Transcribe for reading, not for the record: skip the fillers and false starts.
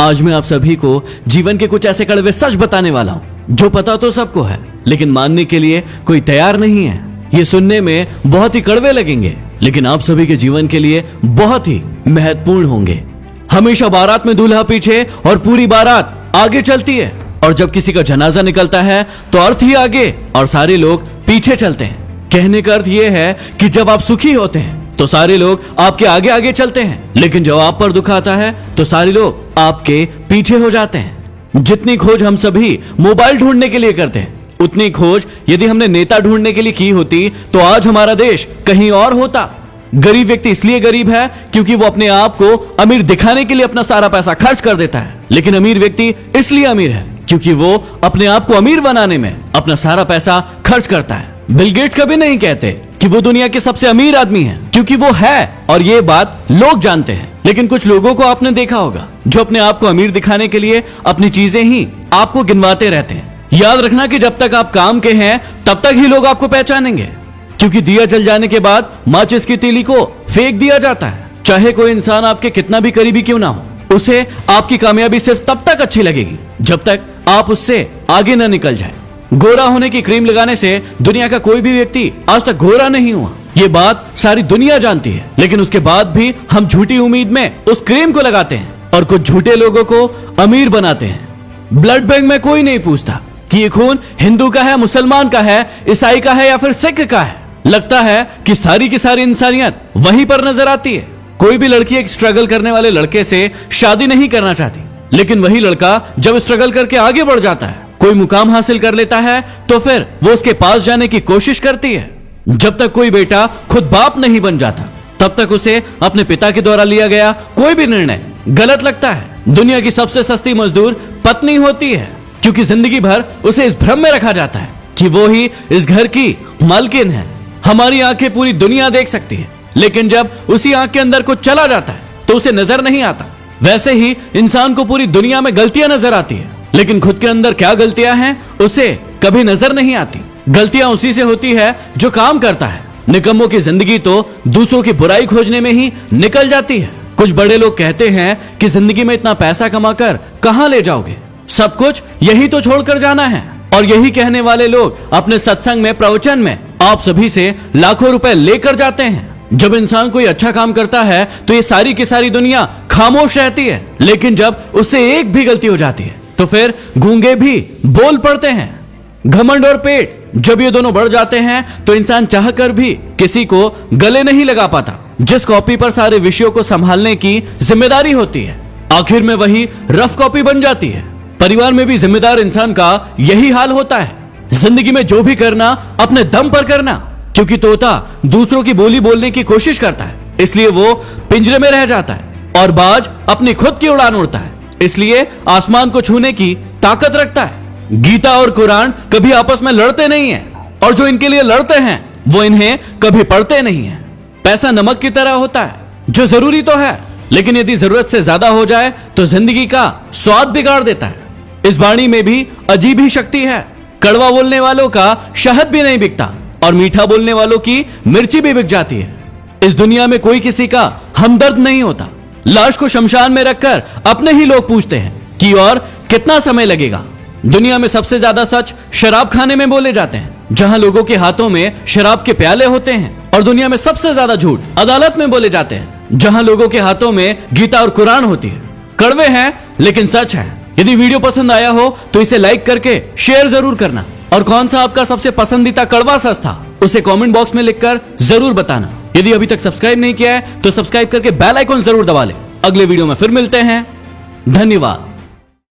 आज मैं आप सभी को जीवन के कुछ ऐसे कड़वे सच बताने वाला हूँ जो पता तो सबको है, लेकिन मानने के लिए कोई तैयार नहीं है। ये सुनने में बहुत ही कड़वे लगेंगे, लेकिन आप सभी के जीवन के लिए बहुत ही महत्वपूर्ण होंगे। हमेशा बारात में दूल्हा पीछे और पूरी बारात आगे चलती है, और जब किसी का जनाजा निकलता है तो अर्थ ही आगे और सारे लोग पीछे चलते हैं। कहने का अर्थ यह है कि जब आप सुखी होते हैं तो सारे लोग आपके आगे आगे चलते हैं, लेकिन जब आप पर दुख आता है तो सारे लोग आपके पीछे हो जाते हैं। जितनी खोज हम सभी मोबाइल ढूंढने के लिए करते हैं, उतनी खोज यदि हमने नेता ढूंढने के लिए की होती तो आज हमारा देश कहीं और होता। गरीब व्यक्ति इसलिए गरीब है क्योंकि वो अपने आप को अमीर दिखाने के लिए अपना सारा पैसा खर्च कर देता है, लेकिन अमीर व्यक्ति इसलिए अमीर है क्योंकि वो अपने आप को अमीर बनाने में अपना सारा पैसा खर्च करता है। बिल गेट्स कभी नहीं कहते कि वो दुनिया के सबसे अमीर आदमी है, क्योंकि वो है और ये बात लोग जानते हैं। लेकिन कुछ लोगों को आपने देखा होगा जो अपने आप को अमीर दिखाने के लिए अपनी चीजें ही आपको गिनवाते रहते हैं। याद रखना कि जब तक आप काम के हैं तब तक ही लोग आपको पहचानेंगे, क्योंकि दिया जल जाने के बाद माचिस की तीली को फेंक दिया जाता है। चाहे कोई इंसान आपके कितना भी करीबी क्यों ना हो, उसे आपकी कामयाबी सिर्फ तब तक अच्छी लगेगी जब तक आप उससे आगे न निकल जाए। गोरा होने की क्रीम लगाने से दुनिया का कोई भी व्यक्ति आज तक गोरा नहीं हुआ, ये बात सारी दुनिया जानती है, लेकिन उसके बाद भी हम झूठी उम्मीद में उस क्रीम को लगाते हैं और कुछ झूठे लोगों को अमीर बनाते हैं। ब्लड बैंक में कोई नहीं पूछता कि ये खून हिंदू का है, मुसलमान का है, ईसाई का है या फिर सिख का है। लगता है कि सारी की सारी इंसानियत वहीं पर नजर आती है। कोई भी लड़की एक स्ट्रगल करने वाले लड़के से शादी नहीं करना चाहती, लेकिन वही लड़का जब स्ट्रगल करके आगे बढ़ जाता है, कोई मुकाम हासिल कर लेता है, तो फिर वो उसके पास जाने की कोशिश करती है। जब तक कोई बेटा खुद बाप नहीं बन जाता तब तक उसे अपने पिता के द्वारा लिया गया कोई भी निर्णय गलत लगता है। दुनिया की सबसे सस्ती मजदूर पत्नी होती है, क्योंकि जिंदगी भर उसे इस भ्रम में रखा जाता है कि वो ही इस घर की मालकिन है। हमारी आंखें पूरी दुनिया देख सकती है, लेकिन जब उसी आंख के अंदर कुछ चला जाता है तो उसे नजर नहीं आता। वैसे ही इंसान को पूरी दुनिया में गलतियां नजर आती है, लेकिन खुद के अंदर क्या गलतियां हैं उसे कभी नजर नहीं आती। गलतियां उसी से होती है जो काम करता है। निकम्मों की जिंदगी तो दूसरों की बुराई खोजने में ही निकल जाती है। कुछ बड़े लोग कहते हैं कि जिंदगी में इतना पैसा कमाकर कहां ले जाओगे, सब कुछ यही तो छोड़कर जाना है। और यही कहने वाले लोग अपने सत्संग में, प्रवचन में आप सभी से लाखों रुपए लेकर जाते हैं। जब इंसान कोई अच्छा काम करता है तो ये सारी की सारी दुनिया खामोश रहती है, लेकिन जब उससे एक भी गलती हो जाती है तो फिर गूंगे भी बोल पड़ते हैं। घमंड और पेट जब ये दोनों बढ़ जाते हैं तो इंसान चाहकर भी किसी को गले नहीं लगा पाता। जिस कॉपी पर सारे विषयों को संभालने की जिम्मेदारी होती है, आखिर में वही रफ कॉपी बन जाती है। परिवार में भी जिम्मेदार इंसान का यही हाल होता है। जिंदगी में जो भी करना अपने दम पर करना, क्योंकि तोता दूसरों की बोली बोलने की कोशिश करता है, इसलिए वो पिंजरे में रह जाता है, और बाज अपनी खुद की उड़ान उड़ता है, इसलिए आसमान को छूने की ताकत रखता है। गीता और कुरान कभी आपस में लड़ते नहीं हैं, और जो इनके लिए लड़ते हैं वो इन्हें कभी पढ़ते नहीं हैं। पैसा नमक की तरह होता है जो जरूरी तो है, लेकिन यदि जरूरत से ज्यादा हो जाए तो जिंदगी का स्वाद बिगाड़ देता है। इस वाणी में भी अजीब ही शक्ति है। कड़वा बोलने वालों का शहद भी नहीं बिकता, और मीठा बोलने वालों की मिर्ची भी बिक जाती है। इस दुनिया में कोई किसी का हमदर्द नहीं होता। लाश को शमशान में रखकर अपने ही लोग पूछते हैं कि और कितना समय लगेगा। दुनिया में सबसे ज्यादा सच शराब खाने में बोले जाते हैं, जहां लोगों के हाथों में शराब के प्याले होते हैं। और दुनिया में सबसे ज्यादा झूठ अदालत में बोले जाते हैं, जहां लोगों के हाथों में गीता और कुरान होती है। कड़वे हैं लेकिन सच है। यदि वीडियो पसंद आया हो तो इसे लाइक करके शेयर जरूर करना, और कौन सा आपका सबसे पसंदीदा कड़वा सच था उसे कमेंट बॉक्स में लिखकर जरूर बताना। यदि अभी तक सब्सक्राइब नहीं किया है तो सब्सक्राइब करके बेल आइकन जरूर दबा ले। अगले वीडियो में फिर मिलते हैं। धन्यवाद।